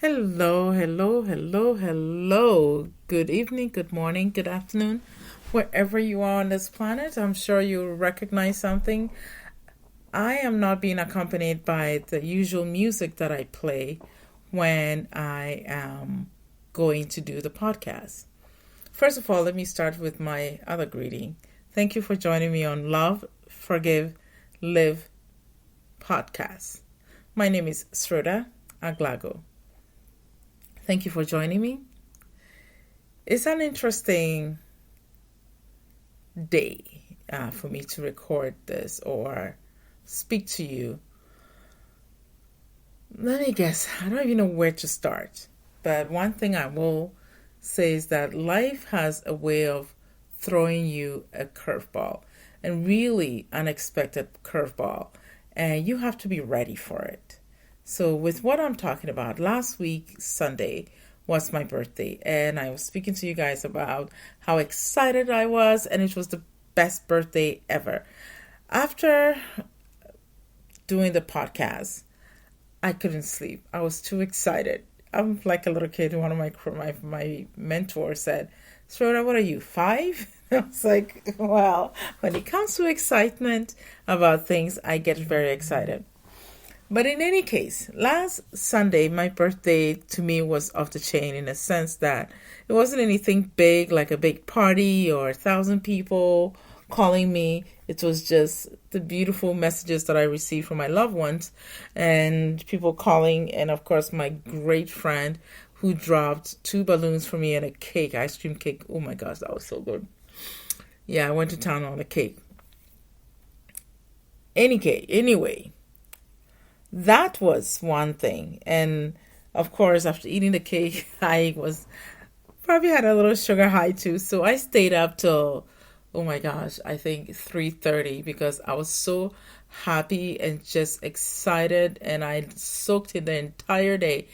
Hello, hello, hello, hello. Good evening, good morning, good afternoon. Wherever you are on this planet, I'm sure you recognize something. I am not being accompanied by the usual music that I play when I am going to do the podcast. First of all, let me start with my other greeting. Thank you for joining me on Love, Forgive, Live podcast. My name is Sroda Aglago. Thank you for joining me. It's an interesting day for me to record this or speak to you. Let me guess, I don't even know where to start. But one thing I will say is that life has a way of throwing you a curveball, and really unexpected curveball, and you have to be ready for it. So with what I'm talking about, last week, Sunday, was my birthday. And I was speaking to you guys about how excited I was. And it was the best birthday ever. After doing the podcast, I couldn't sleep. I was too excited. I'm like a little kid. One of my mentors said, "Sroda, what are you, 5?" I was like, well, when it comes to excitement about things, I get very excited. But in any case, last Sunday, my birthday to me was off the chain in a sense that it wasn't anything big, like a big party or 1,000 people calling me. It was just the beautiful messages that I received from my loved ones and people calling. And of course, my great friend who dropped 2 balloons for me and a cake, ice cream cake. Oh my gosh, that was so good. Yeah, I went to town on a cake. Anyway. That was one thing. And of course, after eating the cake, I was probably had a little sugar high too. So I stayed up till, oh my gosh, I think 3:30 because I was so happy and just excited. And I soaked in the entire day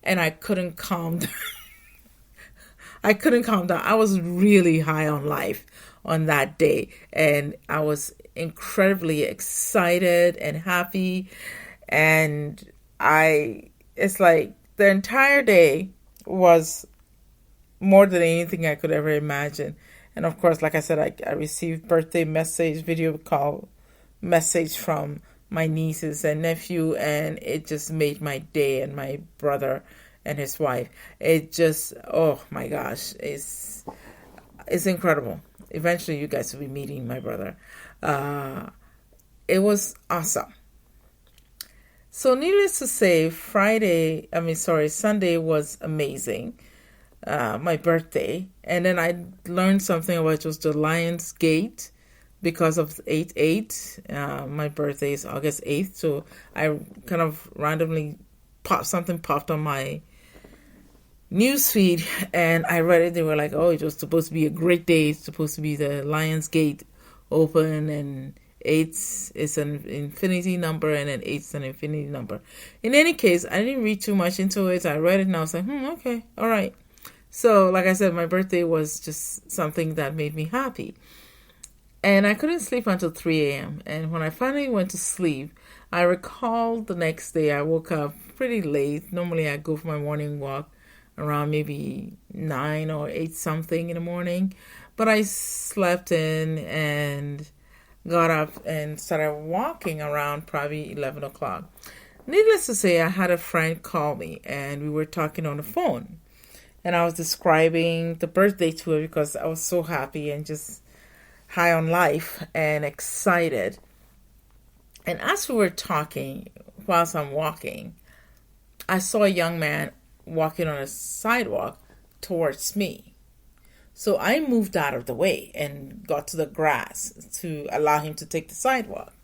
and I couldn't calm down. I couldn't calm down. I was really high on life on that day. And I was incredibly excited and happy. And it's like the entire day was more than anything I could ever imagine. And of course, like I said, I received birthday message, video call message from my nieces and nephew, and it just made my day, and my brother and his wife. It just, oh my gosh, it's incredible. Eventually, you guys will be meeting my brother. It was awesome. So needless to say, Sunday was amazing. My birthday. And then I learned something about it was the Lion's Gate because of 8/8. My birthday is August 8th. So I kind of randomly popped on my newsfeed and I read it. They were like, oh, it was supposed to be a great day. It's supposed to be the Lion's Gate open, and 8 is an infinity number, and then 8 is an infinity number. In any case, I didn't read too much into it. I read it and I was like, okay, all right. So, like I said, my birthday was just something that made me happy. And I couldn't sleep until 3 a.m. And when I finally went to sleep, I recalled the next day I woke up pretty late. Normally I go for my morning walk around maybe 9 or 8 something in the morning. But I slept in and got up and started walking around probably 11 o'clock. Needless to say, I had a friend call me and we were talking on the phone. And I was describing the birthday to her because I was so happy and just high on life and excited. And as we were talking, whilst I'm walking, I saw a young man walking on a sidewalk towards me. So I moved out of the way and got to the grass to allow him to take the sidewalk.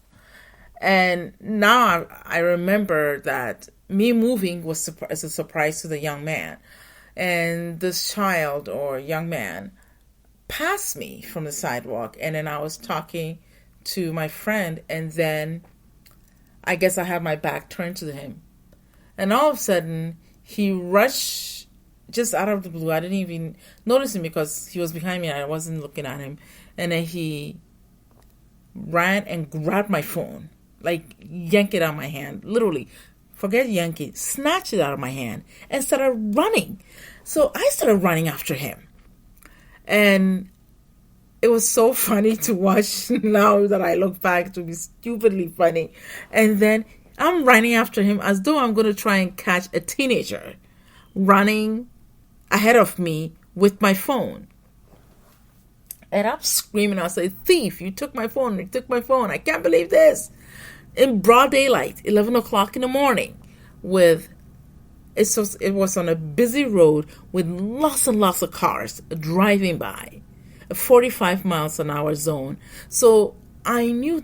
And now I remember that me moving was a surprise to the young man. And this child or young man passed me from the sidewalk. And then I was talking to my friend. And then I guess I had my back turned to him. And all of a sudden, he rushed just out of the blue. I didn't even notice him because he was behind me and I wasn't looking at him. And then he ran and grabbed my phone, like yanked it out of my hand, literally forget yanking, snatched it out of my hand and started running. So I started running after him. And it was so funny to watch now that I look back, to be stupidly funny. And then I'm running after him as though I'm going to try and catch a teenager running ahead of me with my phone. And I'm screaming. I say, thief, you took my phone. You took my phone. I can't believe this. In broad daylight, 11 o'clock in the morning, it was on a busy road with lots and lots of cars driving by, a 45 miles an hour zone. So I knew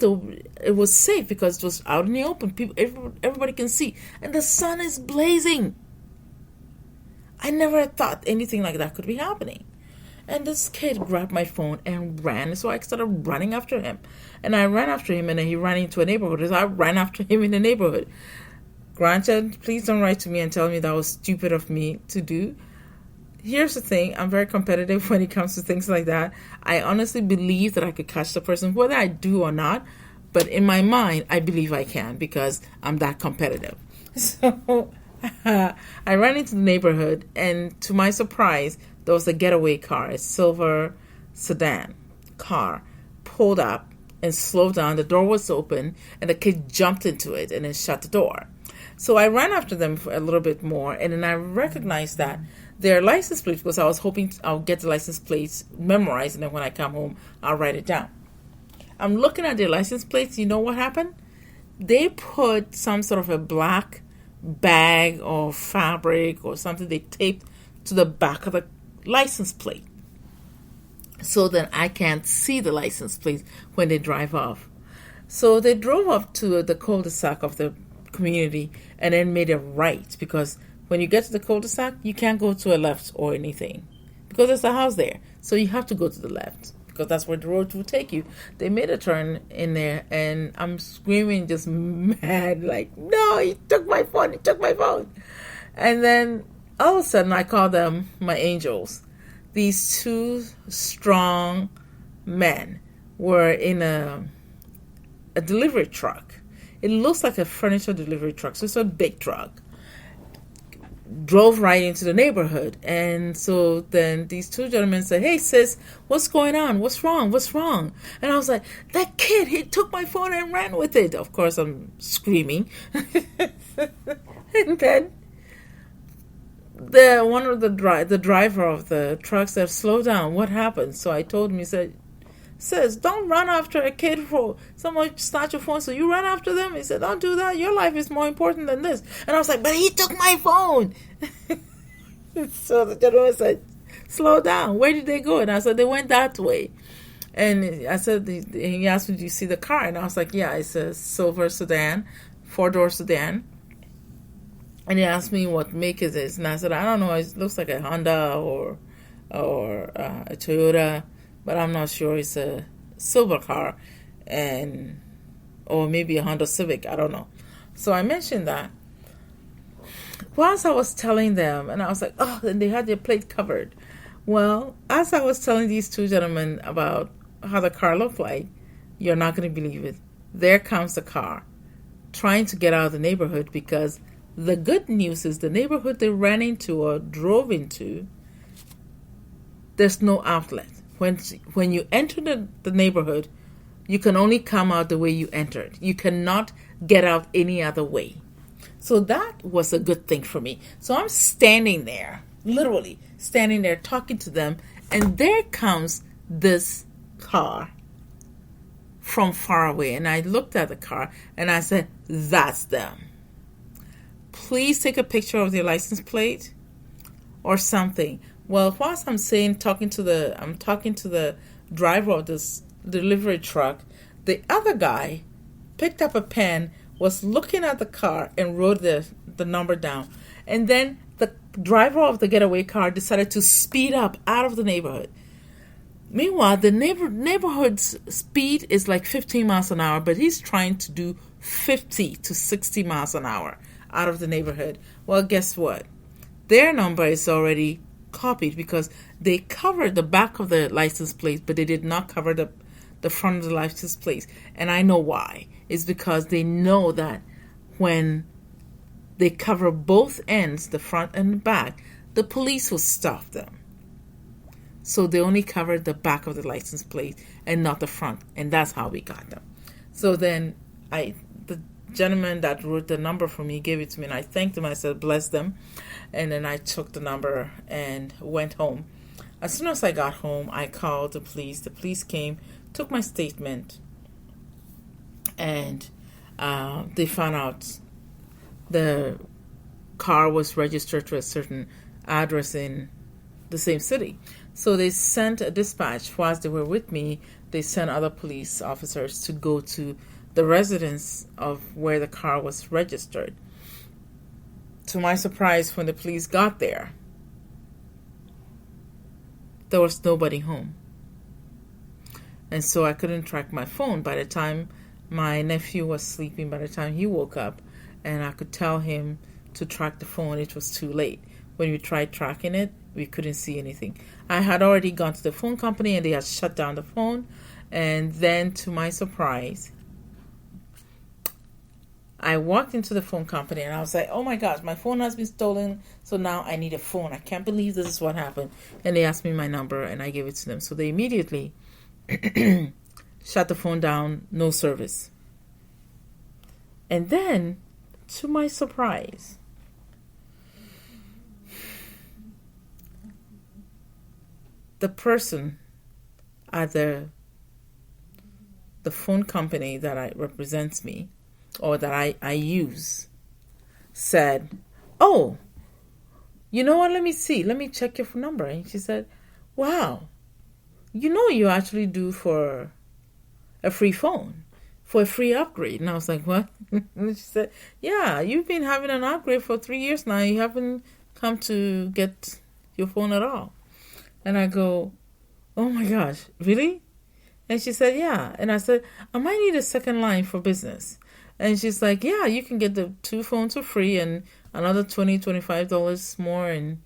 it was safe because it was out in the open. Everybody can see. And the sun is blazing. I never thought anything like that could be happening. And this kid grabbed my phone and ran. So I started running after him. And I ran after him, and then he ran into a neighborhood. So I ran after him in the neighborhood. Granted, please don't write to me and tell me that was stupid of me to do. Here's the thing. I'm very competitive when it comes to things like that. I honestly believe that I could catch the person, whether I do or not. But in my mind, I believe I can because I'm that competitive. So I ran into the neighborhood, and to my surprise, there was a getaway car, a silver sedan car, pulled up and slowed down. The door was open, and the kid jumped into it and then shut the door. So I ran after them for a little bit more, and then I recognized that their license plates, because I was hoping I'll get the license plates memorized, and then when I come home, I'll write it down. I'm looking at their license plates. You know what happened? They put some sort of a black bag or fabric or something they taped to the back of the license plate, so that I can't see the license plate when they drive off. So they drove up to the cul-de-sac of the community and then made a right, because when you get to the cul-de-sac, you can't go to a left or anything because there's a house there. So you have to go to the left because that's where the road will take you. They made a turn in there, and I'm screaming, just mad, like, no, he took my phone, he took my phone. And then all of a sudden, I call them my angels. These two strong men were in a delivery truck. It looks like a furniture delivery truck, so it's a big truck. Drove right into the neighborhood. And so then these two gentlemen said, hey, sis, what's going on? What's wrong? What's wrong? And I was like, that kid, he took my phone and ran with it. Of course, I'm screaming. And then the driver of the truck said, slow down, what happened? So I told him, he said, sis, don't run after a kid for someone snatch your phone, so you run after them. He said, don't do that, your life is more important than this. And I was like, but he took my phone. So the gentleman said, slow down, where did they go? And I said, they went that way. And I said, he asked me, do you see the car? And I was like, yeah, it's a silver sedan, 4-door sedan. And he asked me what make it is, and I said, I don't know. It looks like a Honda or a Toyota, but I'm not sure. It's a silver car, or maybe a Honda Civic. I don't know. So I mentioned that. Whilst I was telling them, and I was like, oh, and they had their plate covered. Well, as I was telling these two gentlemen about how the car looked like, you're not going to believe it. There comes the car, trying to get out of the neighborhood, because the good news is the neighborhood they ran into or drove into, there's no outlet. When you enter the neighborhood, you can only come out the way you entered. You cannot get out any other way. So that was a good thing for me. So I'm standing there, literally standing there talking to them, and there comes this car from far away. And I looked at the car and I said, that's them. Please take a picture of their license plate or something. Well, whilst I'm talking to the driver of this delivery truck, the other guy picked up a pen, was looking at the car, and wrote the number down. And then the driver of the getaway car decided to speed up out of the neighborhood. Meanwhile, the neighborhood's speed is like 15 miles an hour, but he's trying to do 50 to 60 miles an hour out of the neighborhood. Well, guess what? Their number is already copied because they covered the back of the license plate, but they did not cover the front of the license plate. And I know why. It's because they know that when they cover both ends, the front and the back, the police will stop them. So they only covered the back of the license plate and not the front. And that's how we got them. So then the gentleman that wrote the number for me gave it to me, and I thanked him. I said, bless them. And then I took the number and went home. As soon as I got home, I called the police. The police came, took my statement, and they found out the car was registered to a certain address in the same city. So they sent a dispatch. Whilst they were with me, they sent other police officers to go to the residence of where the car was registered. To my surprise, when the police got there was nobody home. And so I couldn't track my phone. By the time my nephew was sleeping, by the time he woke up, and I could tell him to track the phone, it was too late. When we tried tracking it, we couldn't see anything. I had already gone to the phone company and they had shut down the phone. And then, to my surprise, I walked into the phone company and I was like, oh my gosh, my phone has been stolen. So now I need a phone. I can't believe this is what happened. And they asked me my number and I gave it to them. So they immediately shut the phone down, no service. And then, to my surprise, the person at the phone company that represents me, or that I use, said, oh, you know what, let me see. Let me check your phone number. And she said, wow, you actually do for a free phone, for a free upgrade. And I was like, what? And she said, yeah, you've been having an upgrade for 3 years now. You haven't come to get your phone at all. And I go, oh my gosh, really? And she said, yeah. And I said, I might need a second line for business. And she's like, yeah, you can get the 2 phones for free and another $20, $25 more and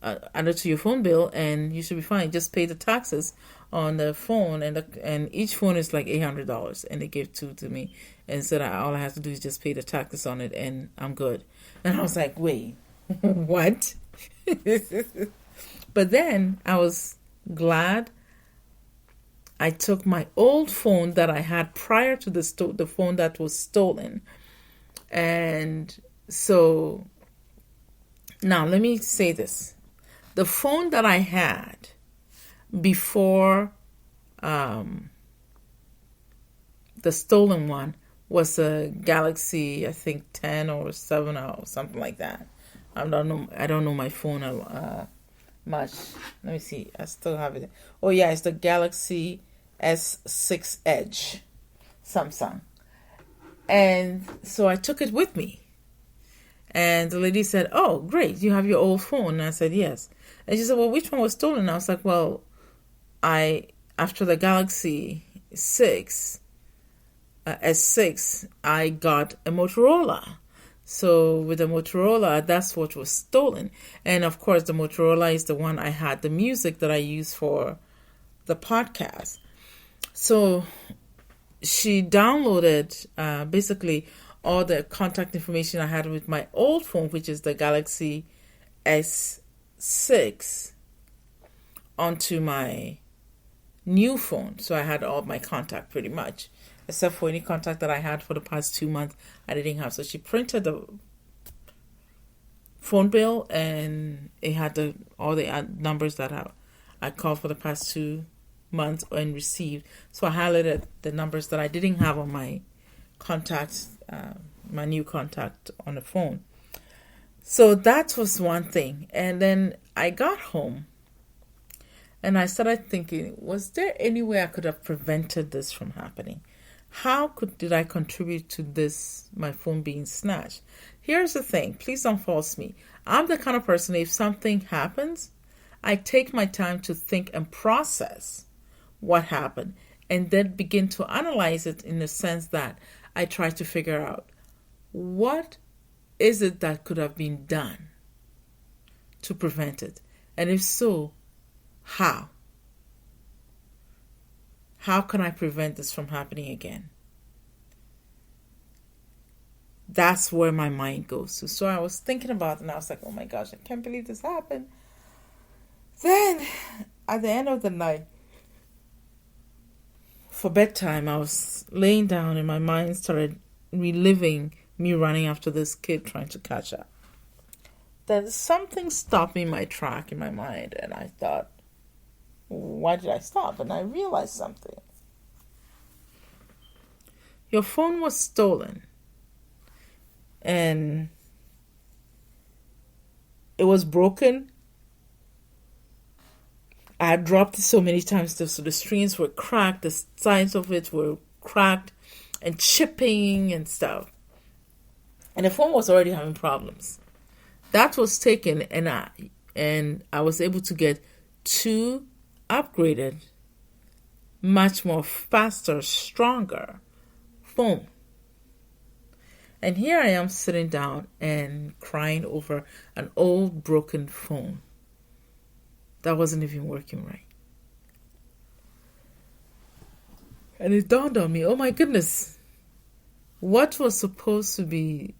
added to your phone bill, and you should be fine. Just pay the taxes on the phone, and each phone is like $800. And they gave 2 to me and said all I have to do is just pay the taxes on it and I'm good. And I was like, wait, what? But then I was glad I took my old phone that I had prior to the phone that was stolen. And so now let me say this. The phone that I had before the stolen one was a Galaxy, I think 10 or 7 or something like that. I don't know my phone much. Let me see. I still have it. Oh yeah, it's the Galaxy S6 Edge, Samsung. And so I took it with me. And the lady said, oh, great, you have your old phone. And I said, yes. And she said, well, which one was stolen? And I was like, well, after the Galaxy 6, S6, I got a Motorola. So with the Motorola, that's what was stolen. And of course, the Motorola is the one I had the music that I use for the podcast. So she downloaded basically all the contact information I had with my old phone, which is the Galaxy S6, onto my new phone. So I had all my contact pretty much, except for any contact that I had for the past 2 months I didn't have. So she printed the phone bill and it had all the numbers that I called for the past 2 months and received. So I highlighted the numbers that I didn't have on my contacts, my new contact on the phone. So that was one thing. And then I got home and I started thinking, was there any way I could have prevented this from happening? How did I contribute to this, my phone being snatched? Here's the thing. Please don't false me. I'm the kind of person, if something happens, I take my time to think and process what happened and then begin to analyze it in the sense that I try to figure out what is it that could have been done to prevent it? And if so, how? How can I prevent this from happening again? That's where my mind goes to. So I was thinking about it, and I was like, oh my gosh, I can't believe this happened. Then, at the end of the night, for bedtime, I was laying down and my mind started reliving me running after this kid trying to catch up. Then something stopped me in my track in my mind, and I thought, why did I stop? And I realized something. Your phone was stolen, and it was broken. I had dropped it so many times, so the screens were cracked, the sides of it were cracked and chipping and stuff. And the phone was already having problems. That was taken, and I was able to get 2 upgraded, much more faster, stronger phone. And here I am sitting down and crying over an old broken phone that wasn't even working right. And it dawned on me, oh my goodness, what was supposed to be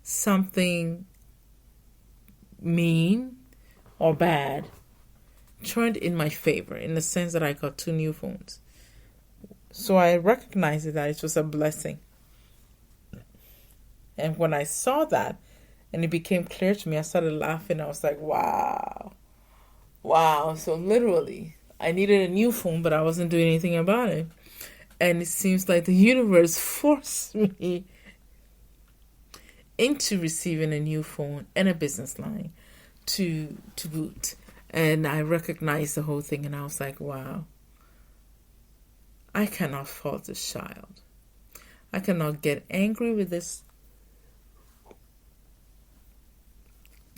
something mean or bad turned in my favor, in the sense that I got 2 new phones. So I recognized that it was a blessing. And when I saw that and it became clear to me, I started laughing. I was like, wow. So literally, I needed a new phone, but I wasn't doing anything about it. And it seems like the universe forced me into receiving a new phone and a business line to boot. And I recognized the whole thing, and I was like, wow. I cannot fault this child. I cannot get angry with this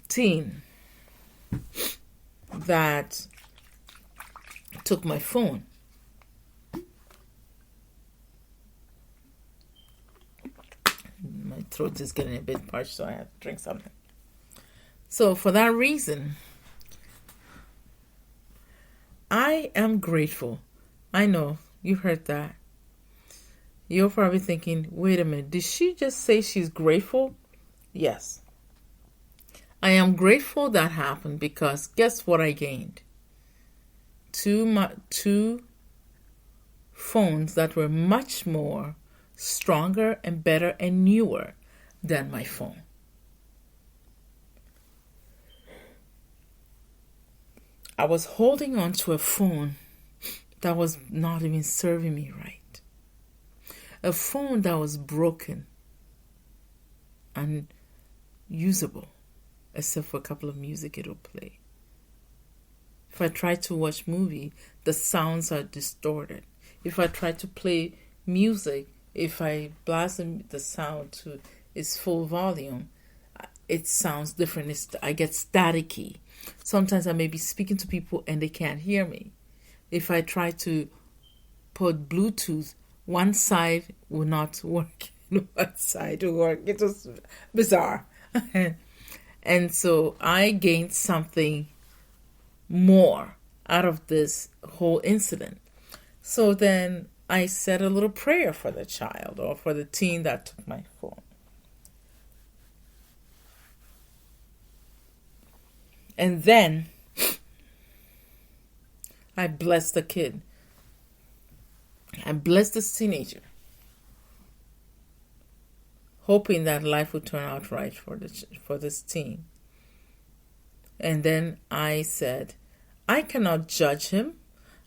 teen that took my phone. My throat is getting a bit parched, so I have to drink something. So for that reason, I am grateful. I know you heard that. You're probably thinking, wait a minute, did she just say she's grateful? Yes. I am grateful that happened, because guess what I gained? 2 phones that were much more stronger and better and newer than my phone. I was holding on to a phone that was not even serving me right. A phone that was broken and usable, except for a couple of music it'll play. If I try to watch movie, the sounds are distorted. If I try to play music, if I blast the sound to its full volume, it sounds different. I get staticky. Sometimes I may be speaking to people and they can't hear me. If I try to put Bluetooth, one side will not work, one side will work. It was bizarre. And so I gained something more out of this whole incident. So then I said a little prayer for the child, or for the teen that took my phone. And then I blessed the kid. I blessed this teenager, hoping that life would turn out right for this teen. And then I said, I cannot judge him.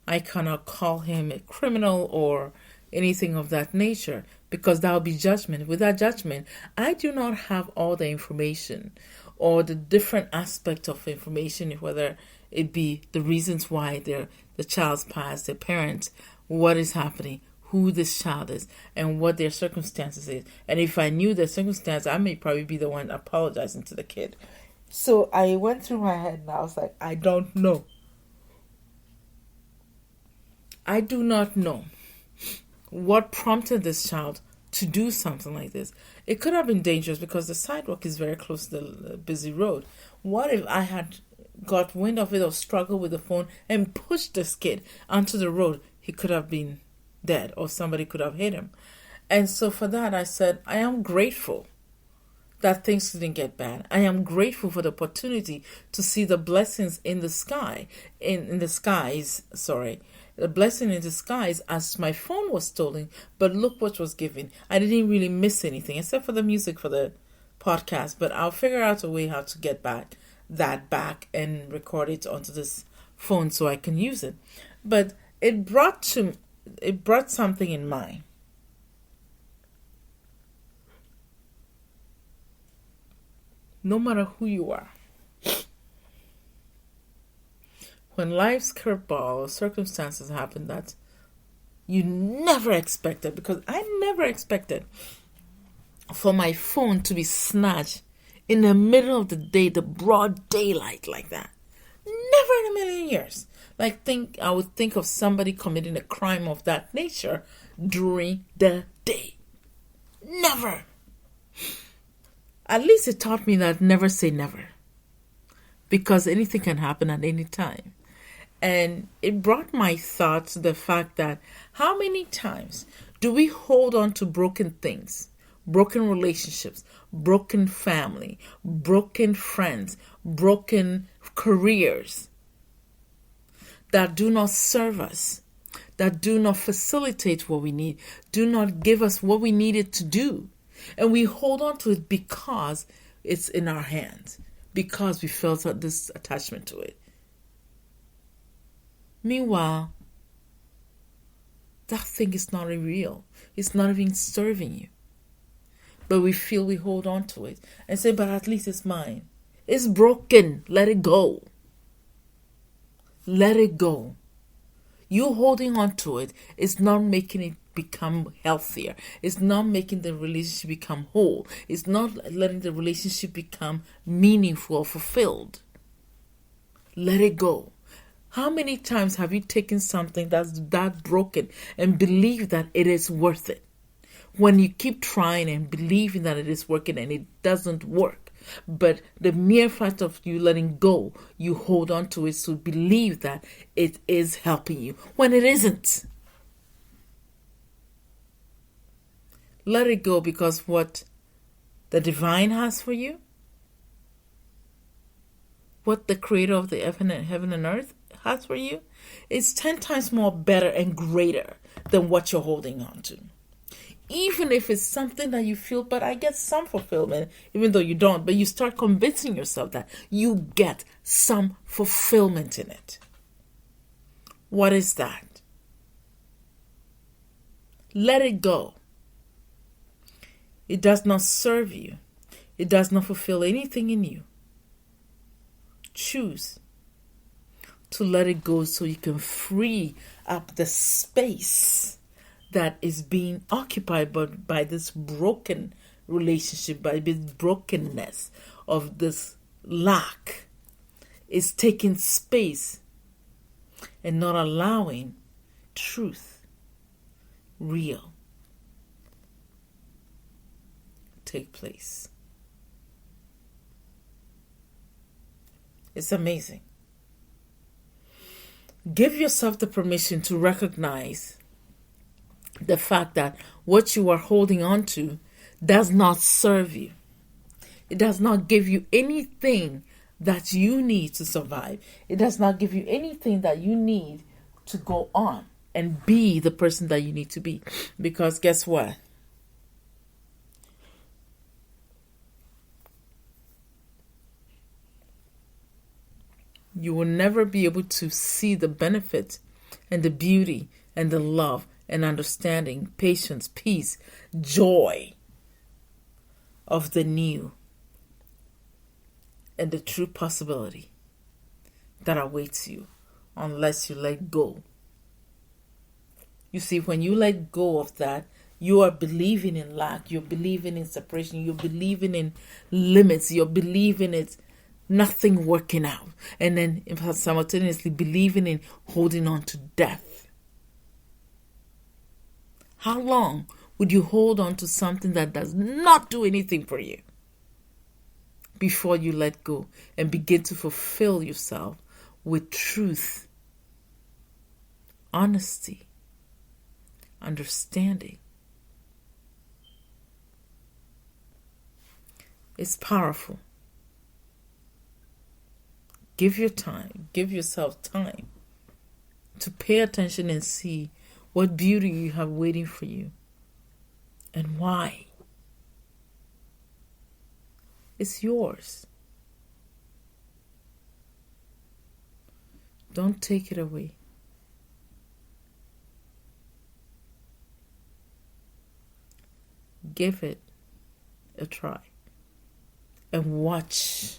I cannot call him a criminal or anything of that nature, because that would be judgment. With that judgment, I do not have all the information or the different aspects of information, whether it be the reasons why the child's past, their parents, what is happening, who this child is, and what their circumstances is. And if I knew their circumstance, I may probably be the one apologizing to the kid. So I went through my head and I was like, I don't know. I do not know what prompted this child to do something like this. It could have been dangerous because the sidewalk is very close to the busy road. What if I had got wind of it or struggled with the phone and pushed this kid onto the road? He could have been dead, or somebody could have hit him. And so for that, I said, I am grateful that things didn't get bad. I am grateful for the opportunity to see the blessings in the sky, in the skies, sorry. The blessing in the skies as my phone was stolen, but look what was given. I didn't really miss anything except for the music for the podcast, but I'll figure out a way how to get back and record it onto this phone so I can use it. But it brought something in mind. No matter who you are, when life's curveball or circumstances happen that you never expected, because I never expected for my phone to be snatched in the middle of the day, the broad daylight like that. Never in a million years. I would think of somebody committing a crime of that nature during the day. Never. At least it taught me that never say never, because anything can happen at any time. And it brought my thoughts to the fact that how many times do we hold on to broken things, broken relationships, broken family, broken friends, broken careers that do not serve us, that do not facilitate what we need, do not give us what we needed to do. And we hold on to it because it's in our hands, because we felt this attachment to it. Meanwhile, that thing is not real. It's not even serving you. But we feel we hold on to it and say, but at least it's mine. It's broken. Let it go. Let it go. You holding on to it is not making it become healthier. It's not making the relationship become whole. It's not letting the relationship become meaningful or fulfilled. Let it go. How many times have you taken something that's that broken and believe that it is worth it? When you keep trying and believing that it is working and it doesn't work, but the mere fact of you letting go, you hold on to it to believe that it is helping you when it isn't. Let it go, because what the divine has for you, what the creator of the heaven and earth has for you, is 10 times more better and greater than what you're holding on to. Even if it's something that you feel, but I get some fulfillment, even though you don't, but you start convincing yourself that you get some fulfillment in it. What is that? Let it go. It does not serve you. It does not fulfill anything in you. Choose to let it go so you can free up the space that is being occupied by this broken relationship, by this brokenness of this lack. Is taking space and not allowing truth, real, take place. It's amazing. Give yourself the permission to recognize the fact that what you are holding on to does not serve you. It does not give you anything that you need to survive. It does not give you anything that you need to go on and be the person that you need to be. Because guess what? You will never be able to see the benefit and the beauty and the love and understanding, patience, peace, joy of the new and the true possibility that awaits you unless you let go. You see, when you let go of that, you are believing in lack, you're believing in separation, you're believing in limits, you're believing in nothing working out, and then simultaneously believing in holding on to death. How long would you hold on to something that does not do anything for you before you let go and begin to fulfill yourself with truth, honesty, understanding, It's powerful. Give yourself time to pay attention and see what beauty you have waiting for you and why. It's yours. Don't take it away. Give it a try and watch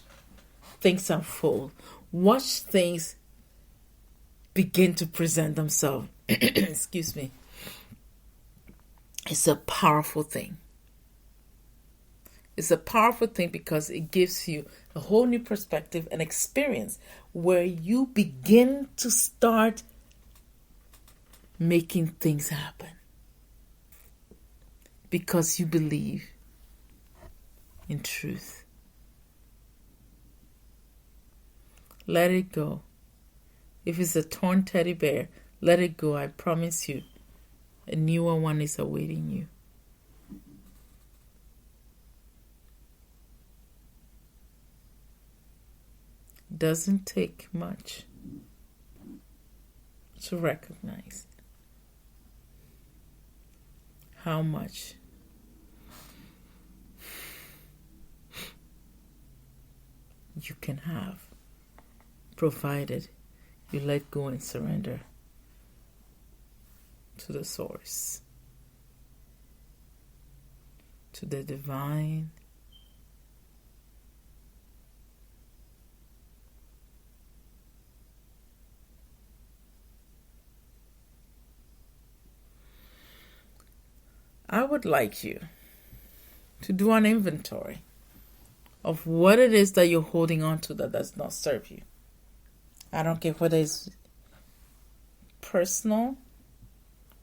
things unfold. Watch things begin to present themselves. Excuse me. It's a powerful thing. It's a powerful thing because it gives you a whole new perspective and experience where you begin to start making things happen because you believe in truth. Let it go. If it's a torn teddy bear, let it go. I promise you, a newer one is awaiting you. Doesn't take much to recognize how much you can have, provided you let go and surrender to the source, to the divine. I would like you to do an inventory of what it is that you're holding on to that does not serve you. I don't care whether it's personal,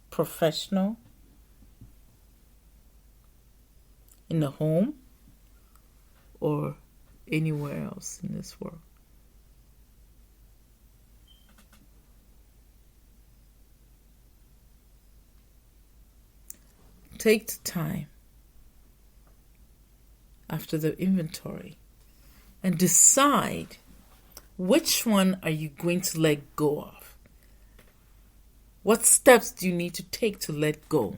professional, in the home, or anywhere else in this world. Take the time after the inventory and decide which one are you going to let go of. What steps do you need to take to let go?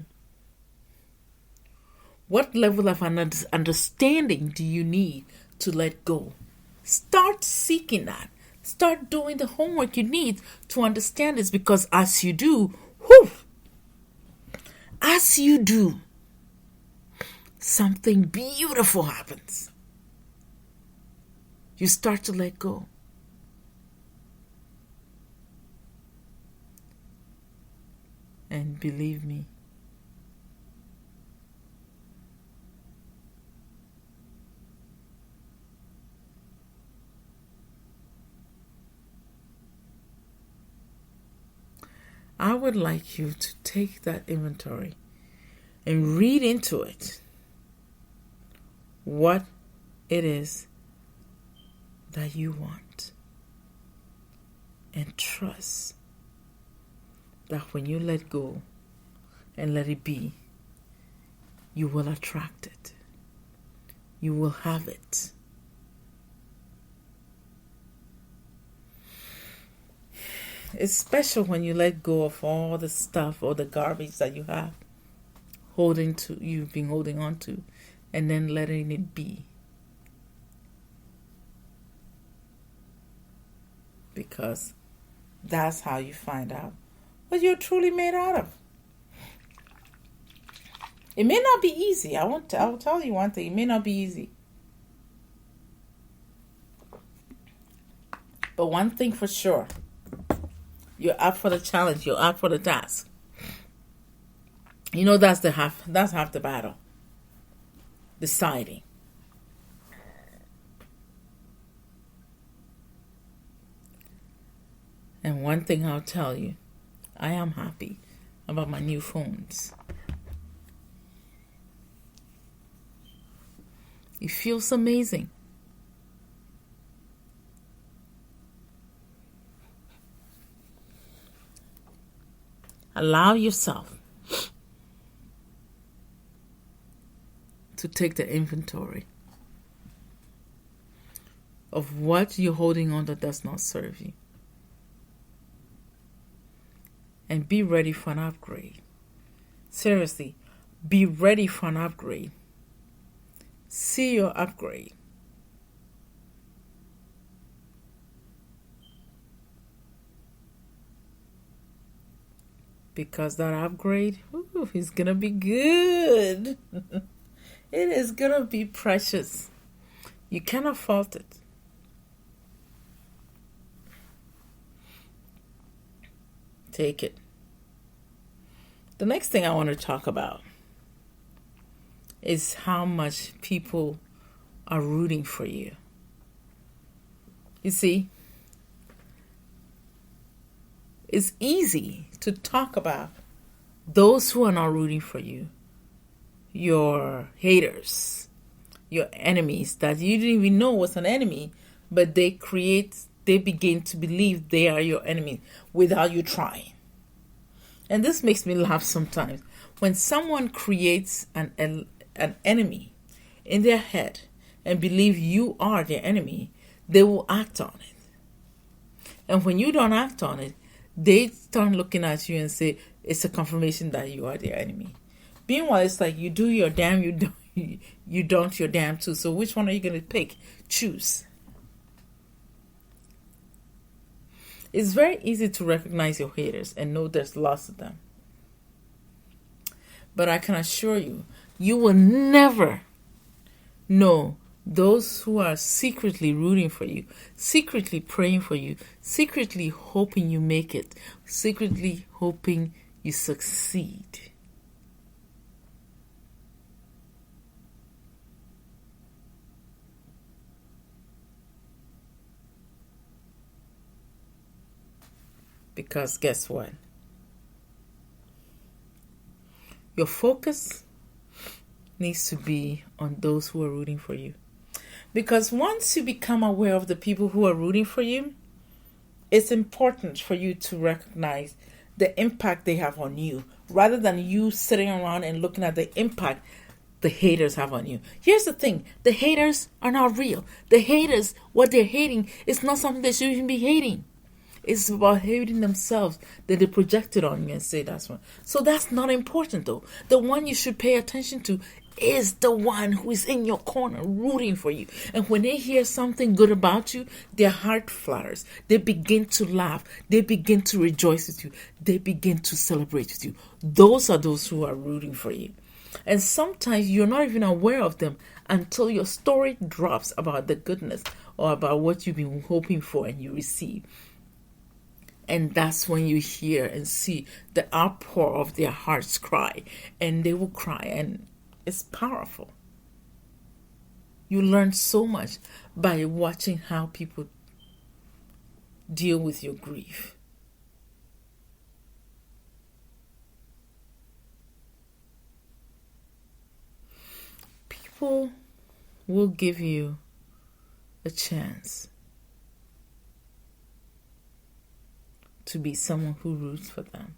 What level of understanding do you need to let go? Start seeking that. Start doing the homework you need to understand this, because as you do, something beautiful happens. You start to let go. And believe me, I would like you to take that inventory and read into it what it is that you want, and trust that when you let go and let it be, you will attract it. You will have it. It's special when you let go of all the stuff or the garbage that you have you've been holding on to, and then letting it be. Because that's how you find out what you're truly made out of. It may not be easy. I will tell you one thing. It may not be easy. But one thing for sure, you're up for the challenge. You're up for the task. You know, that's half the battle. Deciding. And one thing I'll tell you, I am happy about my new phones. It feels amazing. Allow yourself to take the inventory of what you're holding on that does not serve you. And be ready for an upgrade. Seriously, be ready for an upgrade. See your upgrade. Because that upgrade is going to be good. It is going to be precious. You cannot fault it. Take it. The next thing I want to talk about is how much people are rooting for you. You see, it's easy to talk about those who are not rooting for you, your haters, your enemies that you didn't even know was an enemy, but they begin to believe they are your enemy without you trying. And this makes me laugh sometimes. When someone creates an enemy in their head and believe you are their enemy, they will act on it. And when you don't act on it, they start looking at you and say, it's a confirmation that you are their enemy. Meanwhile, it's like you do your damn, you don't your damn too. So which one are you going to pick? Choose. It's very easy to recognize your haters and know there's lots of them. But I can assure you, you will never know those who are secretly rooting for you, secretly praying for you, secretly hoping you make it, secretly hoping you succeed. Because guess what? Your focus needs to be on those who are rooting for you. Because once you become aware of the people who are rooting for you, it's important for you to recognize the impact they have on you, rather than you sitting around and looking at the impact the haters have on you. Here's the thing. The haters are not real. The haters, what they're hating, is not something they should even be hating. It's about hating themselves that they projected on you and say that's one. So that's not important though. The one you should pay attention to is the one who is in your corner rooting for you. And when they hear something good about you, their heart flutters. They begin to laugh. They begin to rejoice with you. They begin to celebrate with you. Those are those who are rooting for you. And sometimes you're not even aware of them until your story drops about the goodness or about what you've been hoping for and you receive. And that's when you hear and see the outpour of their hearts cry. And they will cry. And it's powerful. You learn so much by watching how people deal with your grief. People will give you a chance to be someone who roots for them.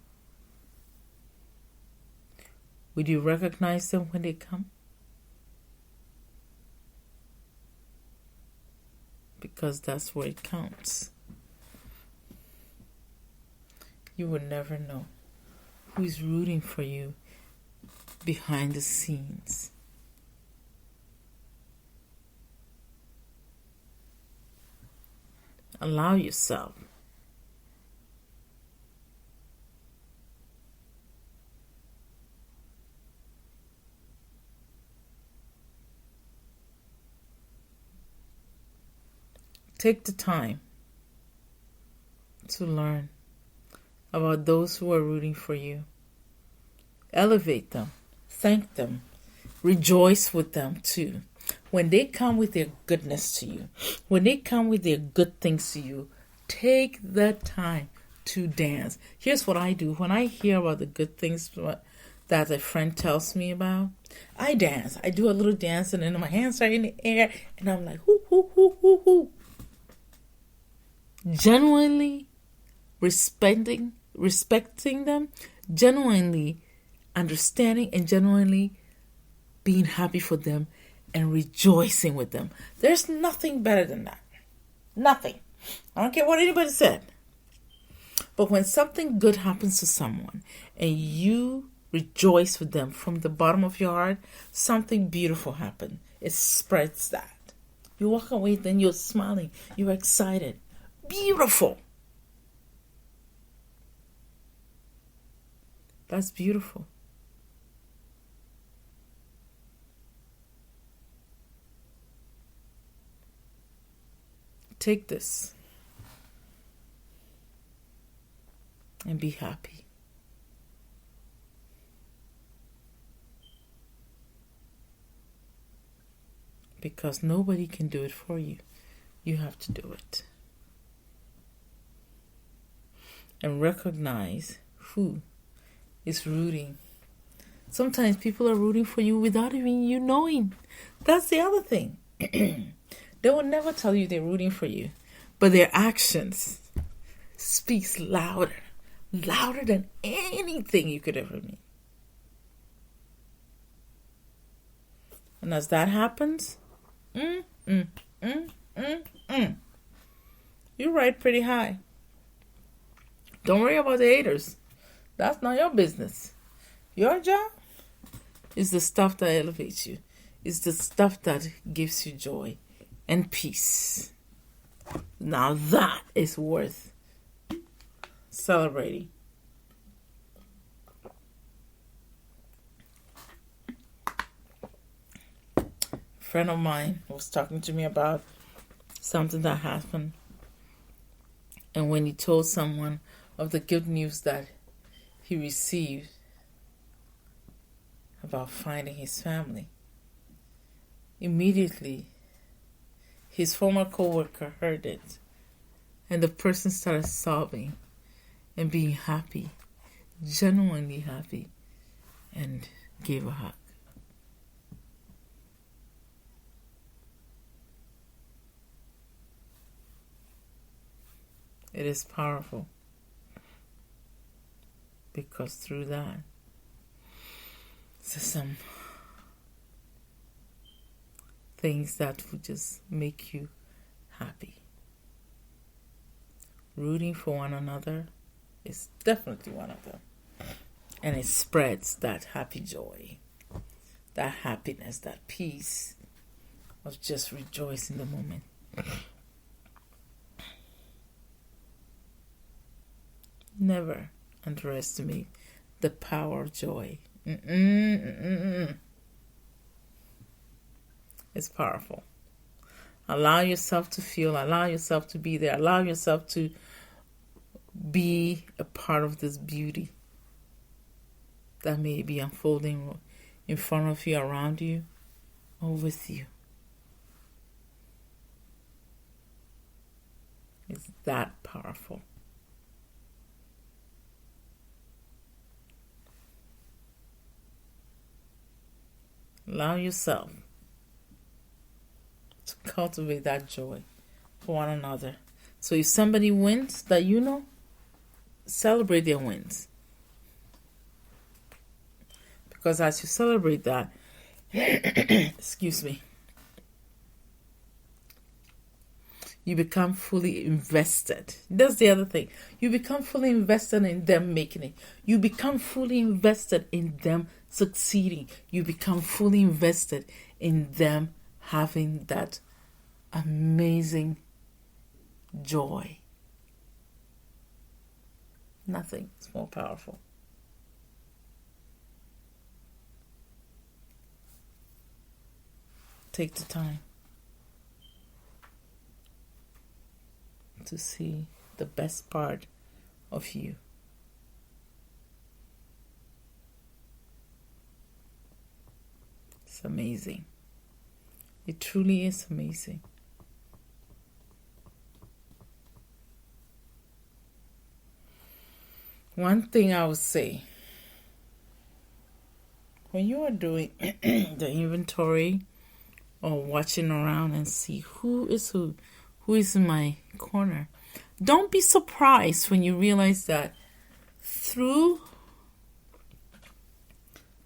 Would you recognize them when they come? Because that's where it counts. You will never know who is rooting for you behind the scenes. Allow yourself take the time to learn about those who are rooting for you. Elevate them. Thank them. Rejoice with them too. When they come with their goodness to you, when they come with their good things to you, take the time to dance. Here's what I do. When I hear about the good things that a friend tells me about, I dance. I do a little dance and then my hands are in the air and I'm like, hoo, hoo, hoo, hoo, hoo. Genuinely respecting them, genuinely understanding and genuinely being happy for them and rejoicing with them. There's nothing better than that. Nothing. I don't care what anybody said. But when something good happens to someone and you rejoice with them from the bottom of your heart, something beautiful happened. It spreads that. You walk away, then you're smiling. You're excited. Beautiful. That's beautiful. Take this and be happy. Because nobody can do it for you. You have to do it. And recognize who is rooting. Sometimes people are rooting for you without even you knowing. That's the other thing. They will never tell you they're rooting for you. But their actions speaks louder than anything you could ever mean. And as that happens, you ride pretty high. Don't worry about the haters. That's not your business. Your job is the stuff that elevates you. It's the stuff that gives you joy and peace. Now that is worth celebrating. A friend of mine was talking to me about something that happened. And when he told someone of the good news that he received about finding his family, immediately his former co-worker heard it, and the person started sobbing and being happy, genuinely happy, and gave a hug. It is powerful because through that, there's some things that would just make you happy. Rooting for one another is definitely one of them. And it spreads that happy joy, that happiness, that peace of just rejoicing the moment. Never underestimate the power of joy. It's powerful. Allow yourself to feel, allow yourself to be there, allow yourself to be a part of this beauty that may be unfolding in front of you, around you, or with you. It's that powerful. Allow yourself to cultivate that joy for one another. So if somebody wins that you know, celebrate their wins. Because as you celebrate that, excuse me, you become fully invested. That's the other thing. You become fully invested in them making it. You become fully invested in them succeeding. You become fully invested in them having that amazing joy. Nothing is more powerful. Take the time to see the best part of you. It's amazing. It truly is amazing. One thing I would say, when you are doing the inventory or watching around and see who is in my corner, don't be surprised when you realize that through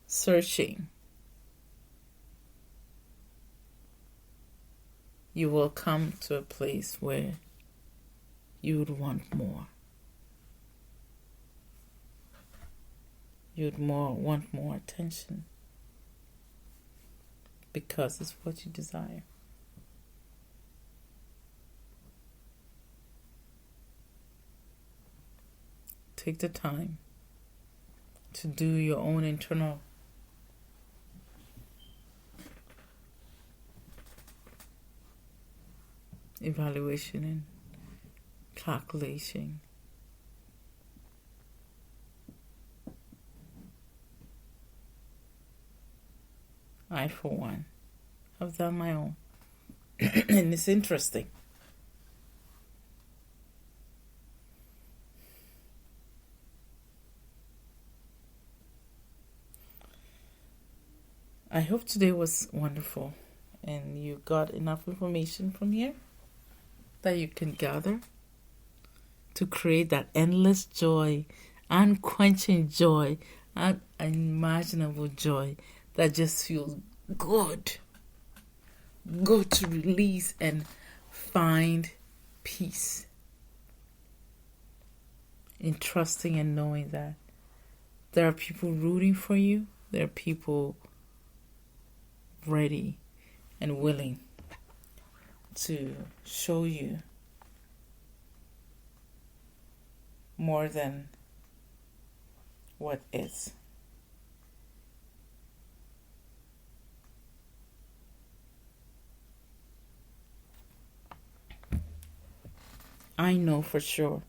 searching, you will come to a place where you would want more. You'd want more attention because it's what you desire. Take the time to do your own internal evaluation and calculation. I, for one, have done my own. And it's interesting. I hope today was wonderful and you got enough information from here that you can gather to create that endless joy, unquenching joy, unimaginable joy that just feels good. Good to release and find peace in trusting and knowing that there are people rooting for you. There are people ready and willing to show you more than what is. I know for sure.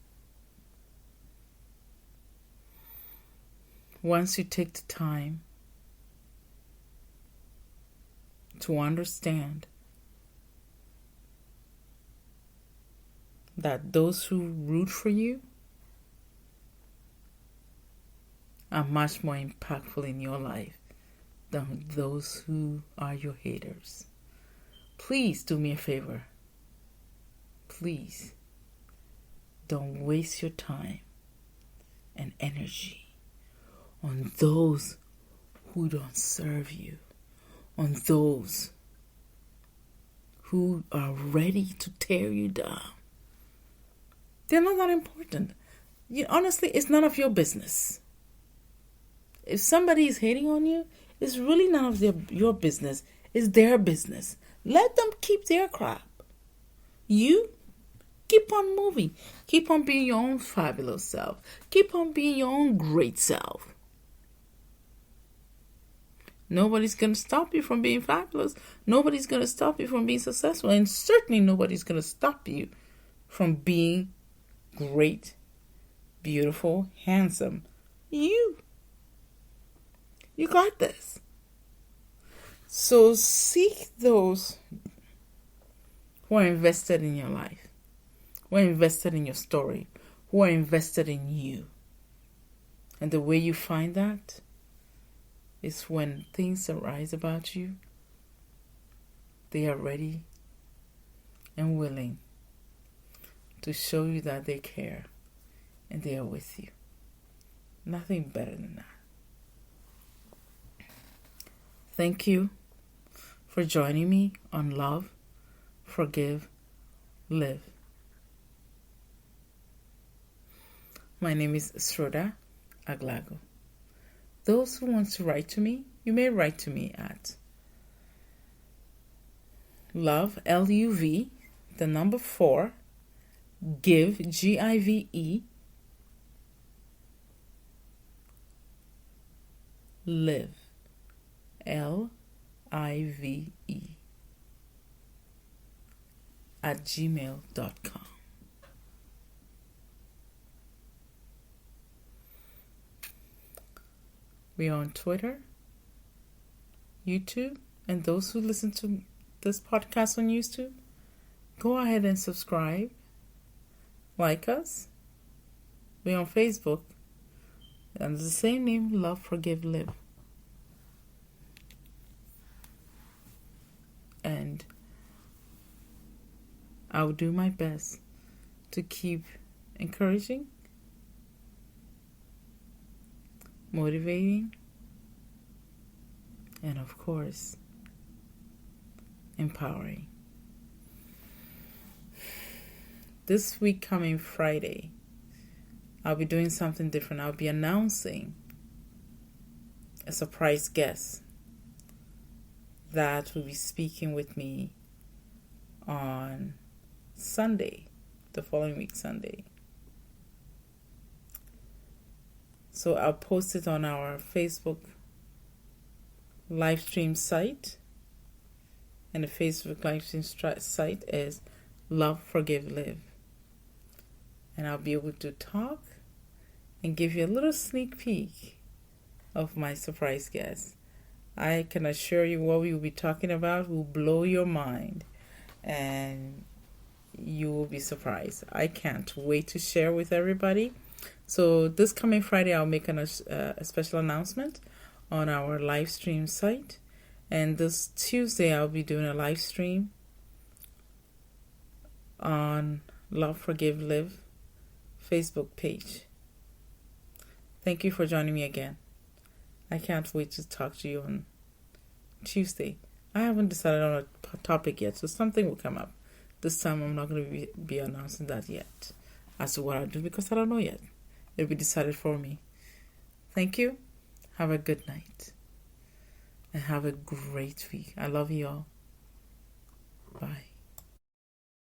Once you take the time to understand that those who root for you are much more impactful in your life than those who are your haters. Please do me a favor. Please don't waste your time and energy on those who don't serve you, on those who are ready to tear you down. They're not that important. Honestly, it's none of your business. If somebody is hating on you, it's really none of your business. It's their business. Let them keep their crap. You keep on moving. Keep on being your own fabulous self. Keep on being your own great self. Nobody's going to stop you from being fabulous. Nobody's going to stop you from being successful. And certainly nobody's going to stop you from being great, beautiful, handsome. You got this. So seek those who are invested in your life, who are invested in your story, who are invested in you. And the way you find that is when things arise about you, they are ready and willing to show you that they care and they are with you. Nothing better than that. Thank you for joining me on Love, Forgive, Live. My name is Sroda Aglago. Those who want to write to me, you may write to me at love, L-U-V, the number 4, give, G-I-V-E, live, L-I-V-E, at gmail.com. We are on Twitter, YouTube, and those who listen to this podcast on YouTube, go ahead and subscribe, like us. We're on Facebook under the same name, Love, Forgive, Live. And I will do my best to keep encouraging, motivating, and of course, empowering. this week coming Friday, I'll be doing something different. I'll be announcing a surprise guest that will be speaking with me on Sunday, the following week Sunday. So I'll post it on our Facebook live stream site. And the Facebook live stream site is Love, Forgive, Live. And I'll be able to talk and give you a little sneak peek of my surprise guest. I can assure you what we will be talking about will blow your mind. And you will be surprised. I can't wait to share with everybody. So this coming Friday, I'll make a special announcement on our live stream site. And this Tuesday, I'll be doing a live stream on Love, Forgive, Live Facebook page. Thank you for joining me again. I can't wait to talk to you on Tuesday. I haven't decided on a topic yet, so something will come up. This time, I'm not going to be announcing that yet as to what I'll do because I don't know yet. It'll be decided for me. Thank you. Have a good night. And have a great week. I love you all. Bye.